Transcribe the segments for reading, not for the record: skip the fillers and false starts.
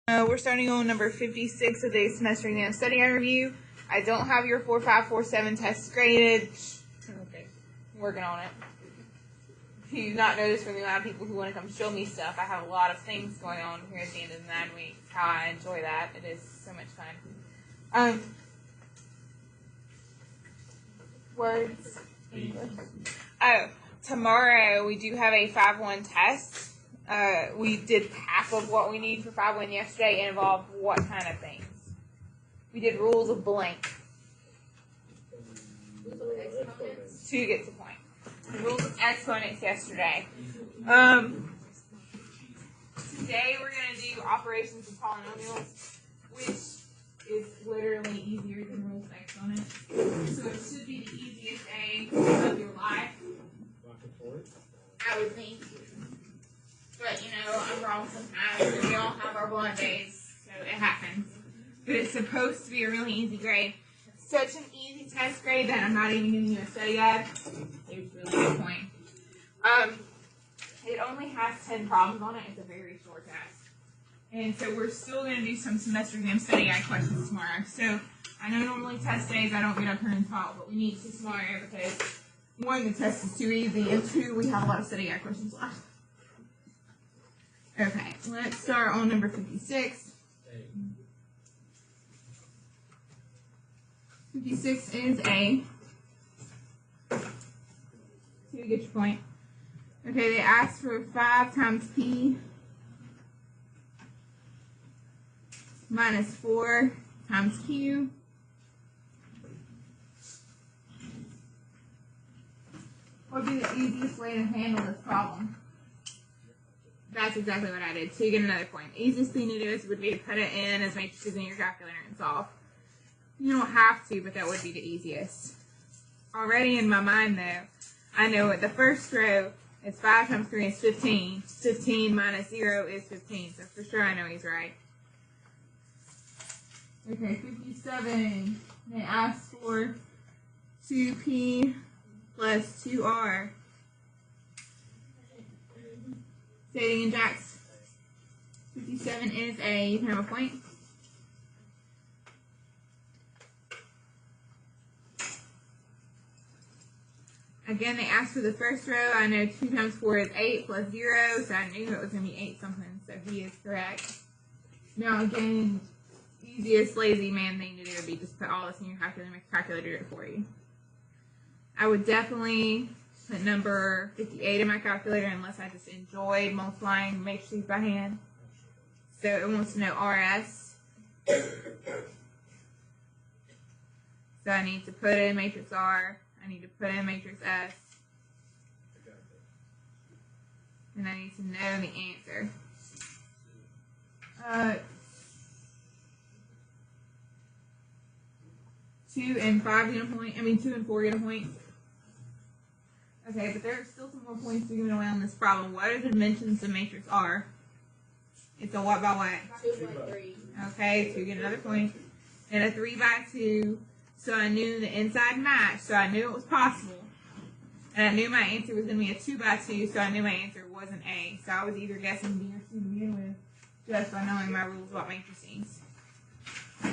We're starting on number 56 of the semester exam study guide review. I don't have your 4547 tests graded. Okay, working on it. If you do not notice from the amount of people who want to come show me stuff, I have a lot of things going on here at the end of the 9 weeks. How I enjoy that. It is so much fun. Words. English. Oh, tomorrow we do have a 5-1 test. We did half of what we need for 5-1 yesterday. It involved what kind of things? We did rules of blank. To get to point. The rules of exponents yesterday. Today we're going to do operations of polynomials, which is literally easier than rules of exponents. So it should be the easiest A of your life. I would think. But, you know, I'm wrong sometimes, and we all have our blind days, so it happens. But it's supposed to be a really easy grade. Such an easy test grade that I'm not even giving you a study guide. It's really good point. It only has 10 problems on it. It's a very short test. And so we're still going to do some semester exam study guide questions tomorrow. So I know normally test days I don't get up here and talk, but we need to tomorrow because, 1, the test is too easy, and 2, we have a lot of study guide questions left. Okay, let's start on number 56. 56 is A. So you get your point. Okay, they asked for 5 times P minus 4 times Q. What would be the easiest way to handle this problem? That's exactly what I did. So you get another point. The easiest thing to do would be to put it in as matrices in your calculator and solve. You don't have to, but that would be the easiest. Already in my mind, though, I know what the first row is 5 times 3 is 15. 15 minus 0 is 15. So for sure I know he's right. Okay, 57. They asked for 2P plus 2R. Stating in Jack's 57 is A. You can have a point. Again, they asked for the first row. I know 2 times 4 is 8 plus 0, so I knew it was going to be 8 something, so he is correct. Now, again, easiest lazy man thing to do would be just put all this in your calculator and make a calculator do it for you. I would definitely put number 58 in my calculator unless I just enjoyed multiplying matrices by hand. So it wants to know RS. So I need to put in matrix R. I need to put in matrix S. And I need to know the answer. 2 and 5 get a point. 2 and 4 get a point. Okay, but there are still some more points to be given away on this problem. What are the dimensions of matrix R? It's a what by what? 2 by 3. Okay, 2 get another point. And a 3 by 2. So I knew the inside matched, so I knew it was possible. And I knew my answer was going to be a 2 by 2, so I knew my answer wasn't A. So I was either guessing B or C to begin with, just by knowing my rules about matrices.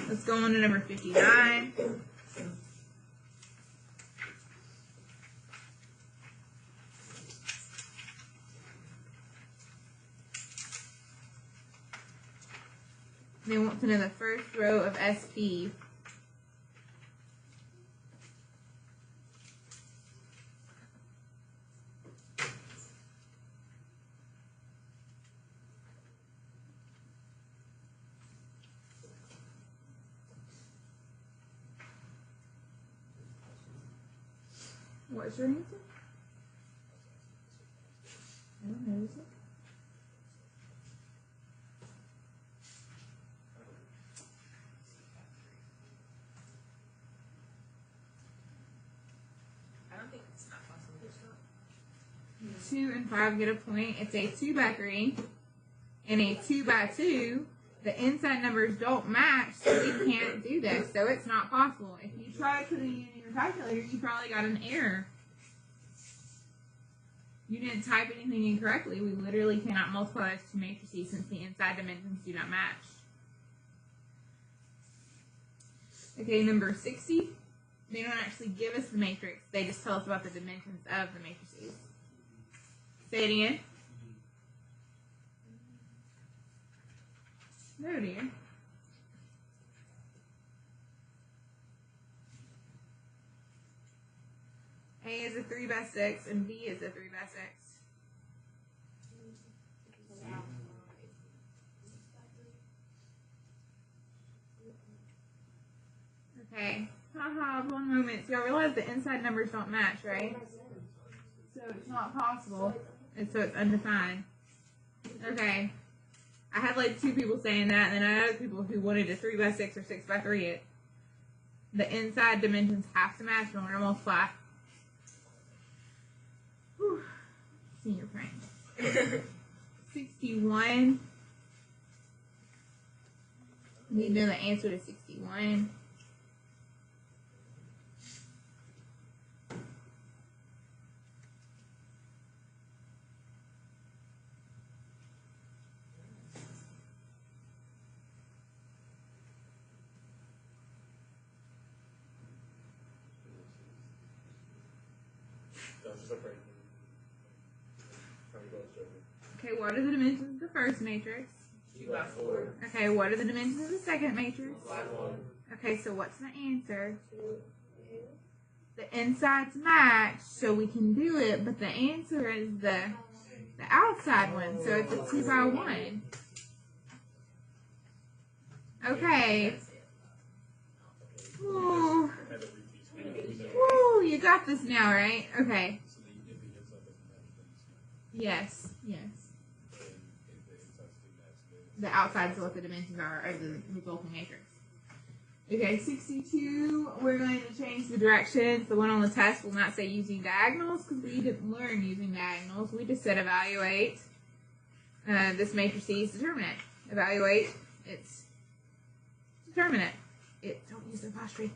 Let's go on to number 59. They want to know the first row of SP. What's your answer? I don't know. Is it? I don't think it's not possible. 2 and 5 get a point. It's a 2 by 3 and a 2 by 2. The inside numbers don't match, so we can't do this. So it's not possible. If you try putting it in your calculator, you probably got an error. You didn't type anything incorrectly. We literally cannot multiply those two matrices since the inside dimensions do not match. Okay, number 60. They don't actually give us the matrix. They just tell us about the dimensions of the matrices. Say it again. No, dear. A is a 3 by 6 and B is a 3 by 6. Okay. Haha, one moment. So y'all realize the inside numbers don't match, right? So it's not possible. And so it's undefined. Okay. I had like 2 people saying that, and then I had other people who wanted a 3 by 6 or 6 by 3 it. The inside dimensions have to match in order to multiply. Whew. Senior prank. 61. Need to know the answer to 61. Okay, what are the dimensions of the first matrix? 2 by 4. Okay, what are the dimensions of the second matrix? 1. Okay, so what's the answer? The insides match, so we can do it, but the answer is the outside one, so it's a 2 by 1. Okay. Ooh. Woo, you got this now, right? Okay. Yes, yes. The outside is what the dimensions are of the resulting matrix. Okay, 62, we're going to change the directions. The one on the test will not say using diagonals because we didn't learn using diagonals. We just said evaluate this matrices determinant. Evaluate its determinant. Don't use the apostrophe.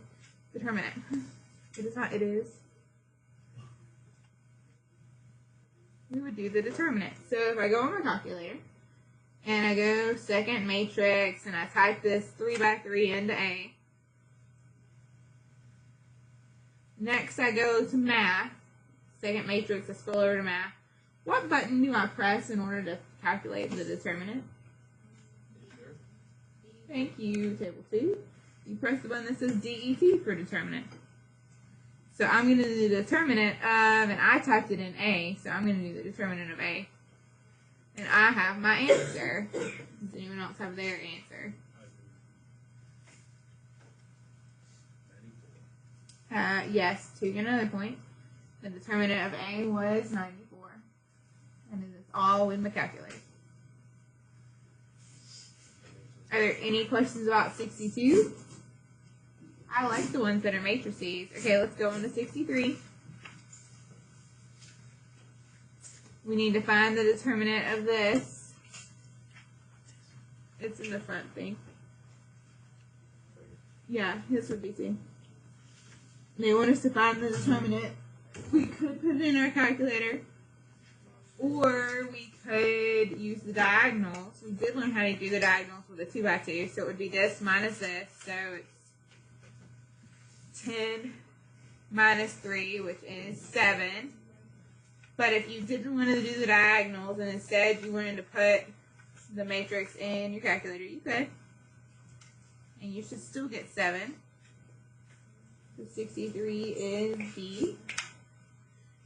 Determinant. It is not, it is. We would do the determinant. So if I go on my calculator, and I go second matrix, and I type this 3 by 3 into A. Next I go to math. Second matrix, I scroll over to math. What button do I press in order to calculate the determinant? Thank you, table 2. You press the button that says DET for determinant. So I'm going to do the determinant of, and I typed it in A, so I'm going to do the determinant of A. And I have my answer. Does anyone else have their answer? Yes, to get another point. The determinant of A was 94. And it is all in the calculator. Are there any questions about 62? I like the ones that are matrices. Okay, let's go on to 63. We need to find the determinant of this. It's in the front thing. Yeah, this would be C. They want us to find the determinant. We could put it in our calculator, or we could use the diagonals. We did learn how to do the diagonals with a 2 by 2, so it would be this minus this. So it's 10 minus 3, which is 7. But if you didn't want to do the diagonals and instead you wanted to put the matrix in your calculator, you could. And you should still get 7. So 63 is B.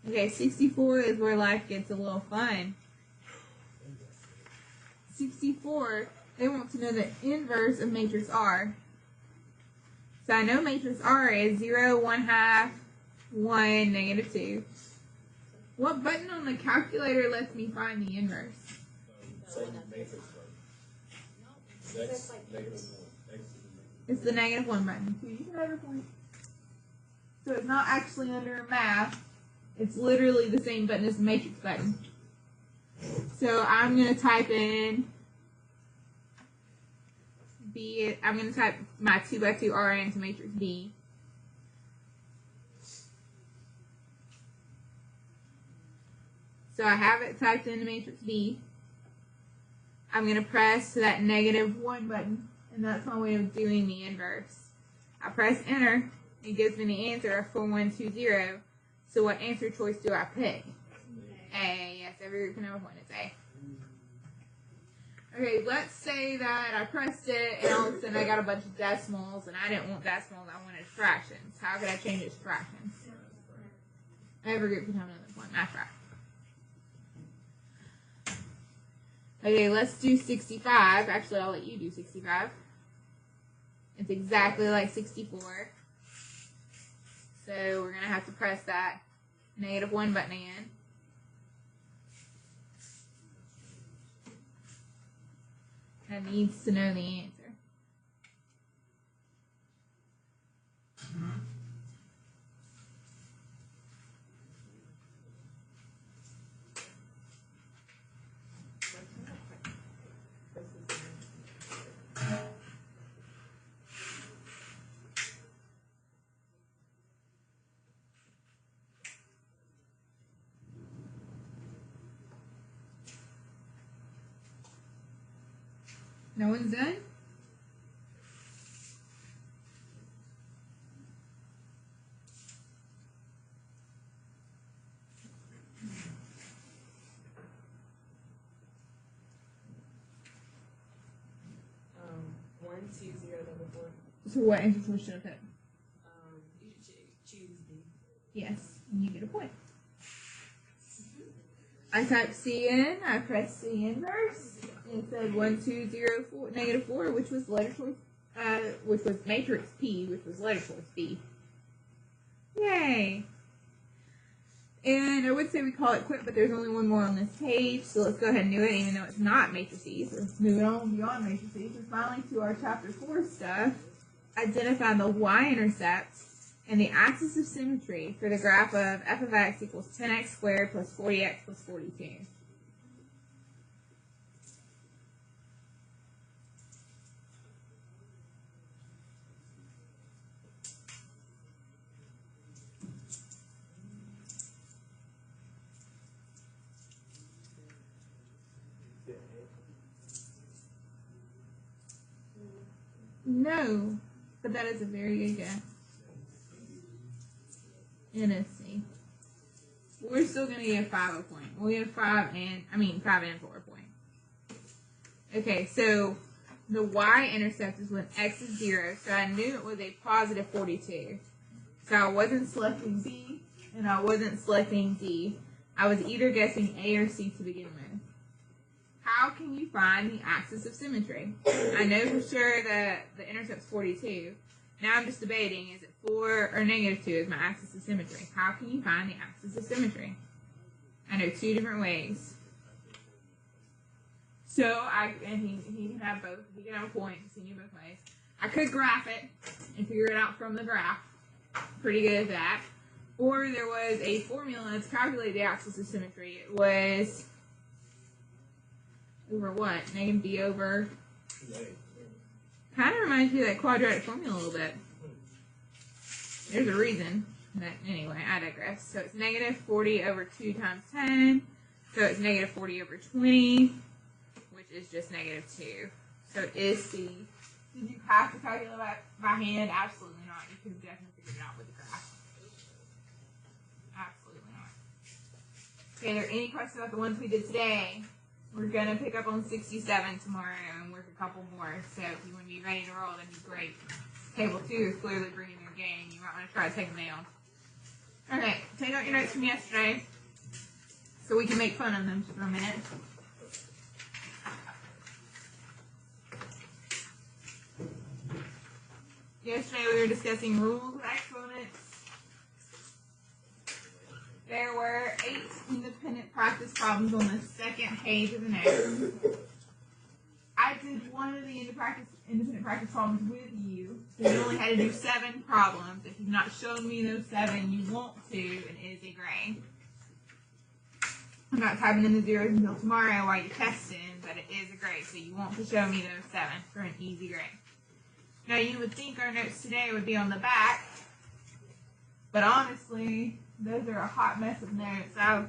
Okay, 64 is where life gets a little fun. 64, they want to know the inverse of matrix R. So I know matrix R is 0, 1/2, 1, negative 2. What button on the calculator lets me find the inverse? It's the negative 1 button. So you can have a point. So it's not actually under math. It's literally the same button as the matrix button. So I'm going to type in B. I'm going to type my 2 by 2 R into matrix B. So I have it typed into matrix B. I'm going to press that negative 1 button, and that's my way of doing the inverse. I press enter. It gives me the answer of 4120. So what answer choice do I pick? A. Yes, every group can have a point. It's A. Okay, let's say that I pressed it and all of a sudden I got a bunch of decimals and I didn't want decimals, I wanted fractions. How could I change it to fractions? Every group can have another point. Math fraction. Okay, let's do 65. Actually, I'll let you do 65. It's exactly like 64. So we're going to have to press that -1 button again. That needs to know the answer. No one's done? One, two, zero, level 4. So what answer choice should I pick? You should choose B. Yes, and you get a point. I typed C in, I pressed C in first, and it said 1, 2, 0, 4, -4, which was letter choice, which was matrix P, which was letter choice B. Yay! And I would say we call it quit, but there's only one more on this page, so let's go ahead and do it, even though it's not matrices. We're moving on beyond matrices. And finally, to our chapter 4 stuff, identify the y-intercept and the axis of symmetry for the graph of f of x equals 10x squared plus 40x plus 42. No, but that is a very good guess. NSC. We're still going to get 5 a point. We'll get 5 and 4 a point. Okay, so the y-intercept is when x is 0, so I knew it was a positive 42. So I wasn't selecting B, and I wasn't selecting D. I was either guessing A or C to begin with. How can you find the axis of symmetry? I know for sure that the intercept's 42. Now I'm just debating, is it 4 or -2 is my axis of symmetry? How can you find the axis of symmetry? I know 2 different ways. So, he can have both. He can have a point, continue both ways. I could graph it and figure it out from the graph. Pretty good at that. Or there was a formula to calculate the axis of symmetry. It was over what? -b over. Kind of reminds me of that quadratic formula a little bit. There's a reason. But anyway, I digress. So it's -40 over 2 times 10. So it's -40 over 20, which is just -2. So it is C. Did you have to calculate that by hand? Absolutely not. You could have definitely figured it out with the graph. Absolutely not. Okay, are there any questions about the ones we did today? We're going to pick up on 67 tomorrow and work a couple more. So if you want to be ready to roll, that'd be great. Table 2 is clearly bringing their game. You might want to try to take them down. Okay, take out your notes from yesterday so we can make fun of them for a minute. Yesterday we were discussing rules of exponents. There were 8 independent practice problems on the second page of the notes. I did one of the independent practice problems with you, so you only had to do 7 problems. If you've not shown me those 7, you want to, and it is a grade. I'm not typing in the zeros until tomorrow while you're testing, but it is a grade, so you want to show me those 7 for an easy grade. Now, you would think our notes today would be on the back, but honestly, those are a hot mess of notes. I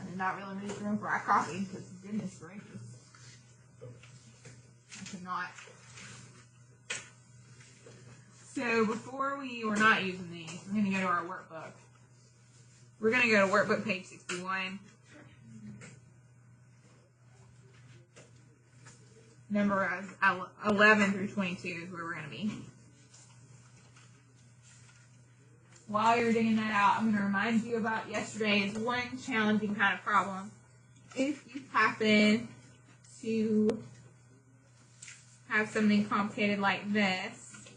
did not really make room for our copy, because goodness gracious. I could not. So before we're not using these, we're going to go to our workbook. We're going to go to workbook page 61. Number 11 through 22 is where we're going to be. While you're digging that out, I'm going to remind you about yesterday's one challenging kind of problem. If you happen to have something complicated like this,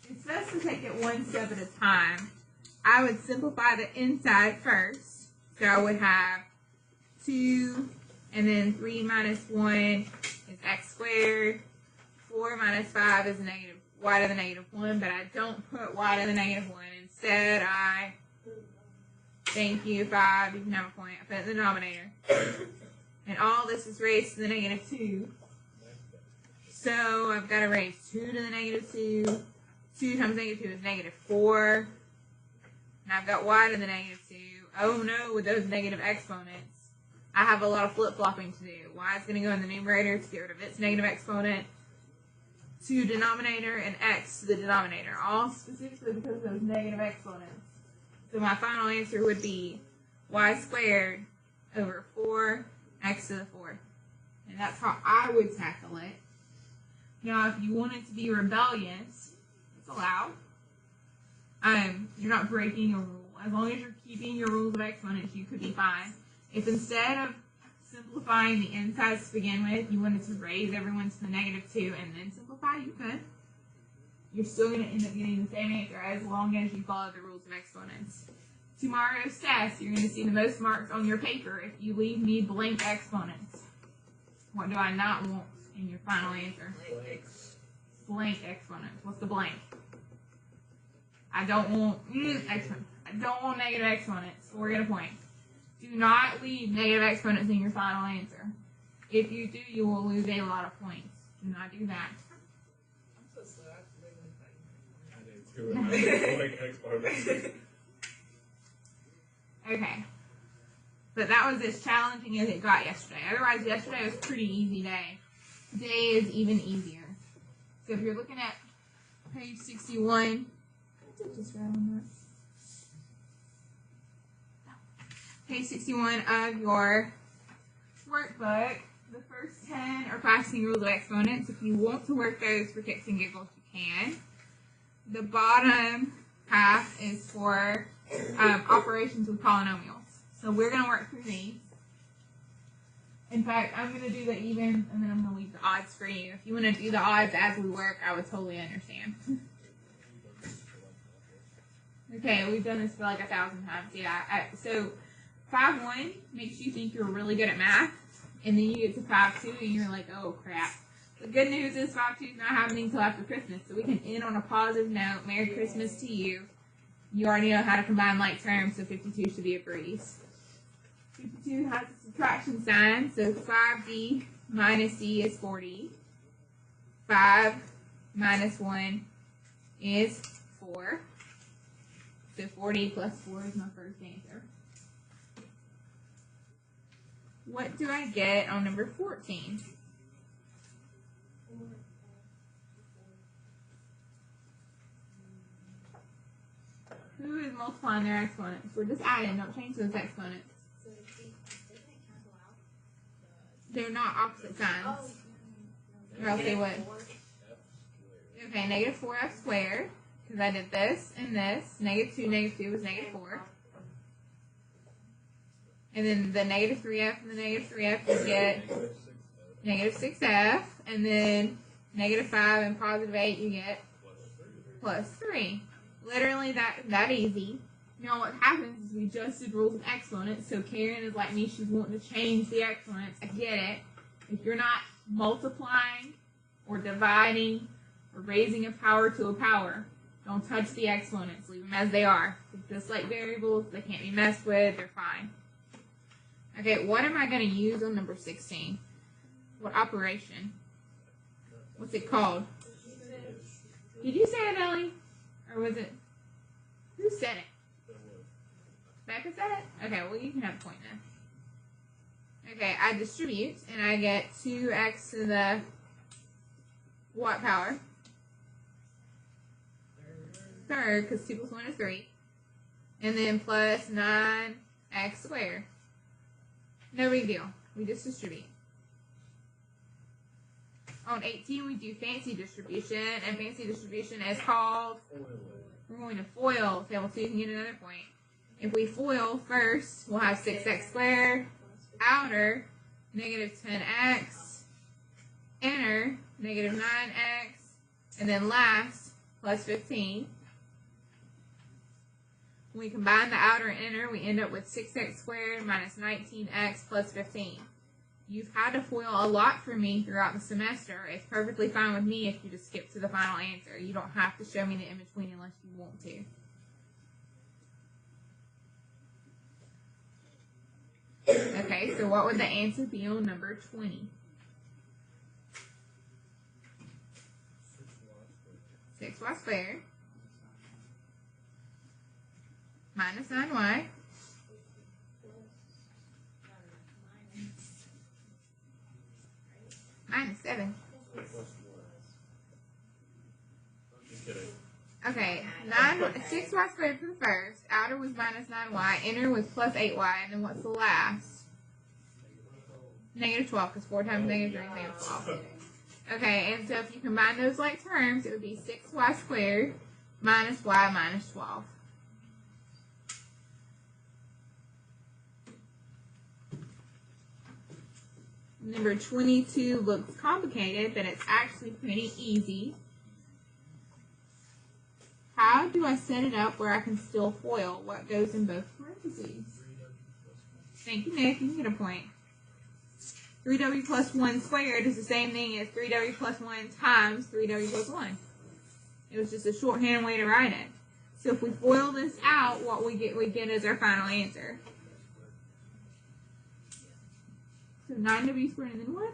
it's best to take it one step at a time. I would simplify the inside first. So I would have 2, and then 3 minus 1 is x squared. 4 minus 5 is negative y to the negative 1, but I don't put y to the negative 1. Instead, I, thank you, 5, you can have a point. I put it in the denominator. And all this is raised to the negative 2. So I've got to raise 2 to the negative 2. 2 times negative 2 is negative 4. And I've got y to the negative 2. Oh no, with those negative exponents, I have a lot of flip-flopping to do. Y is going to go in the numerator to get rid of its negative exponent to denominator, and x to the denominator, all specifically because of those negative exponents. So my final answer would be y squared over 4x to the 4th. And that's how I would tackle it. Now, if you want it to be rebellious, it's allowed. You're not breaking a rule. As long as you're keeping your rules of exponents, you could be fine. If instead of simplifying the insides to begin with, you wanted to raise everyone to the negative 2 and then simplify, you could. You're still going to end up getting the same answer as long as you follow the rules of exponents. Tomorrow's test, you're going to see the most marks on your paper if you leave me blank exponents. What do I not want in your final answer? Blank exponents. What's the blank? I don't want exponents. I don't want negative exponents. So we're going to point. Do not leave negative exponents in your final answer. If you do, you will lose a lot of points. Do not do that. I'm so slow. I have to Okay. But that was as challenging as it got yesterday. Otherwise, yesterday was a pretty easy day. Today is even easier. So if you're looking at page 61, just right on that. Page 61 of your workbook, the first 10 are practicing rules of exponents. If you want to work those for kicks and giggles, you can. The bottom half is for operations with polynomials. So we're going to work through these. In fact, I'm going to do the even, and then I'm going to leave the odds for you. If you want to do the odds as we work, I would totally understand. Okay, we've done this for like 1,000 times. Yeah. So 5-1 makes you think you're really good at math, and then you get to 5-2 and you're like, oh crap. The good news is 5-2 is not happening until after Christmas, so we can end on a positive note. Merry Christmas to you. You already know how to combine like terms, so 52 should be a breeze. 52 has a subtraction sign, so 5d minus d is 4d. 5 minus 1 is 4. So 4d plus 4 is my first answer. What do I get on number 14? Who is multiplying their exponents? We're just adding, don't change those exponents. So doesn't it cancel out? They're not opposite signs. Or else they would. Okay, negative 4f squared, because I did this and this. Negative 2 is negative 4. And then the negative 3f and the negative 3f, you get negative 6f. And then negative 5 and positive 8, you get plus 3. Literally that easy. Now what happens is we just did rules of exponents, so Karen is like me, she's wanting to change the exponents. I get it. If you're not multiplying or dividing or raising a power to a power, don't touch the exponents. Leave them as they are. They're just like variables, they can't be messed with, they're fine. Okay, what am I going to use on number 16? What operation? What's it called? Did you say it, Ellie? Or was it? Who said it? Becca said it? Okay, well you can have a point now. Okay, I distribute and I get 2x to the what power? Third, because 2 plus 1 is 3. And then plus 9x squared. No big deal. We just distribute. On 18, we do fancy distribution, and fancy distribution is called, we're going to FOIL. Table 2 can get another point. If we FOIL first, we'll have 6x squared, outer, negative 10x, inner, negative 9x, and then last, plus 15. When we combine the outer and inner, we end up with 6x squared minus 19x plus 15. You've had to FOIL a lot for me throughout the semester. It's perfectly fine with me if you just skip to the final answer. You don't have to show me the in-between unless you want to. Okay, so what would the answer be on number 20? 6y squared minus 9y minus 7. Okay, 6y squared for the first. Outer was minus 9y. Inner was plus 8y. And then what's the last? Negative 12, because 4 times negative 3 is negative 12. Okay, and so if you combine those like terms, it would be 6y squared minus y minus 12. Number 22 looks complicated, but it's actually pretty easy. How do I set it up where I can still FOIL what goes in both parentheses? Thank you, Nick. You can get a point. 3w plus 1 squared is the same thing as 3w plus 1 times 3w plus 1. It was just a shorthand way to write it. So if we FOIL this out, what we get as our final answer. So 9w squared and then what?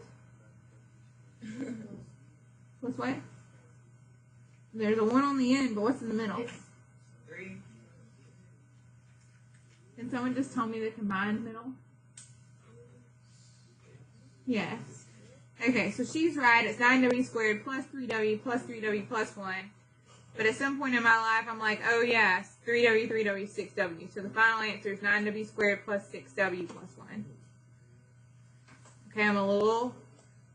Plus what? There's a 1 on the end, but what's in the middle? It's 3. Can someone just tell me the combined middle? Yes. Okay, so she's right. It's 9w squared plus 3w plus 3w plus 1. But at some point in my life, I'm like, oh yes, 3w, 3w, 6w. So the final answer is 9w squared plus 6w plus 1. Okay, I'm a little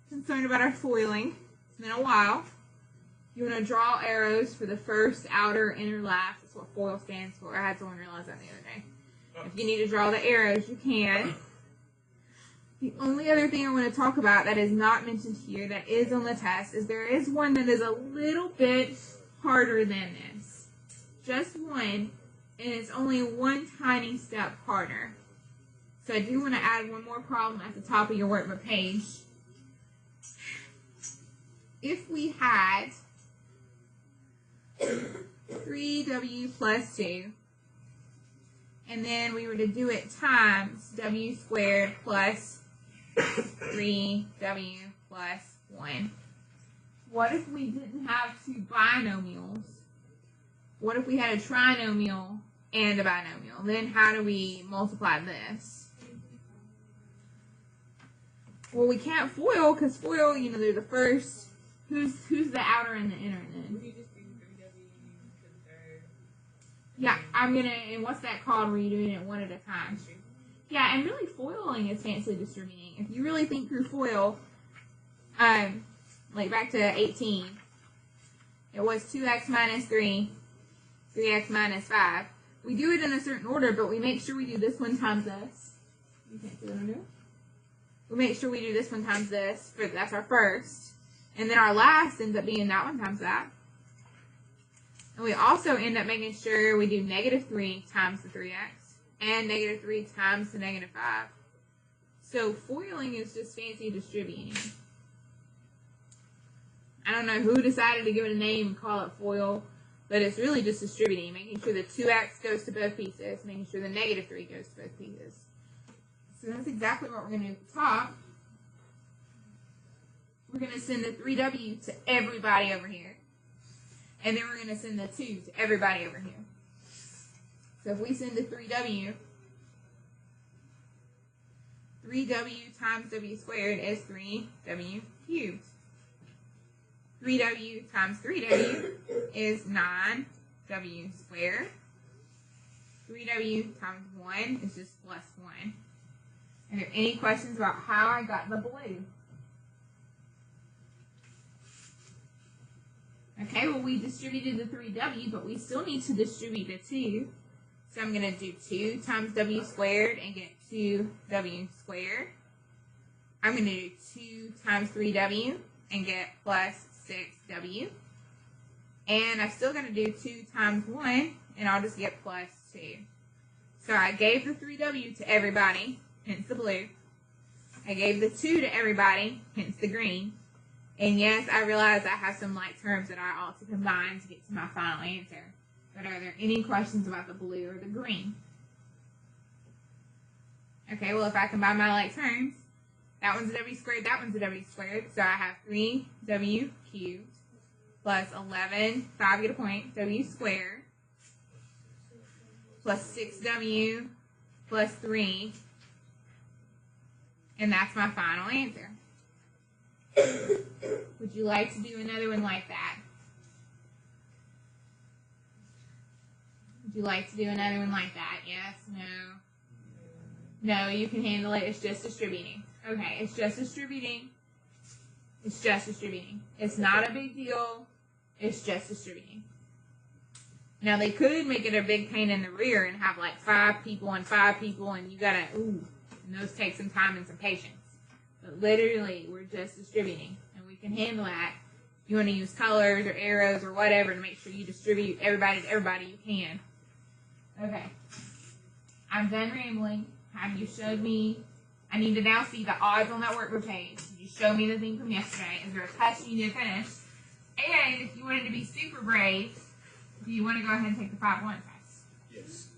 concerned about our FOILing. It's been a while. You want to draw arrows for the first, outer, inner, last. That's what FOIL stands for. I had someone realize that the other day. If you need to draw the arrows, you can. The only other thing I want to talk about that is not mentioned here that is on the test is there is one that is a little bit harder than this. Just one, and it's only one tiny step harder. So I do want to add one more problem at the top of your workbook page. If we had 3w plus 2, and then we were to do it times w squared plus 3w plus 1. What if we didn't have two binomials? What if we had a trinomial and a binomial? Then how do we multiply this? Well, we can't FOIL because FOIL, you know, they're the first. Who's the outer and the inner then? Would you just do 3w to the third? Yeah, I'm gonna. And what's that called? Where you're doing it one at a time? Yeah, and really FOILing is fancy distributing. If you really think through FOIL, like back to 18, it was 2x minus 3, 3x minus 5. We do it in a certain order, but we make sure we do this one times this. You can't see what I'm doing? We make sure we do this one times this, that's our first. And then our last ends up being that one times that. And we also end up making sure we do negative 3 times the 3x and negative 3 times the negative 5. So FOILing is just fancy distributing. I don't know who decided to give it a name and call it FOIL, but it's really just distributing, making sure the 2x goes to both pieces, making sure the negative 3 goes to both pieces. So that's exactly what we're going to do at the top. We're going to send the 3w to everybody over here. And then we're going to send the 2 to everybody over here. So if we send the 3w times w squared is 3w cubed. 3W times 3W is 9W squared. 3W times 1 is just plus 1. Are there any questions about how I got the blue? Okay, well, we distributed the 3W, but we still need to distribute the 2. So I'm going to do 2 times W squared and get 2W squared. I'm going to do 2 times 3W and get plus 6W. And I'm still going to do 2 times 1, and I'll just get plus 2. So I gave the 3W to everybody, hence the blue. I gave the 2 to everybody, hence the green. And yes, I realize I have some like terms that I ought to combine to get to my final answer. But are there any questions about the blue or the green? Okay, well, if I combine my like terms, that one's a W squared, that one's a W squared. So I have 3W cubed plus 11, 5 get a point, W squared, plus 6W plus 3. And that's my final answer. Would you like to do another one like that? Would you like to do another one like that? Yes? No? No, you can handle it. It's just distributing. Okay, it's just distributing. It's just distributing. It's not a big deal. It's just distributing. Now, they could make it a big pain in the rear and have like 5 people and 5 people, and you gotta, and those take some time and some patience. But literally, we're just distributing, and we can handle that. If you want to use colors or arrows or whatever to make sure you distribute everybody to everybody, you can. Okay. I'm done rambling. Have you showed me? I need to now see the odds on that workbook page. Did you show me the thing from yesterday? Is there a test you need to finish? And if you wanted to be super brave, do you want to go ahead and take the 5-1 test? Yes.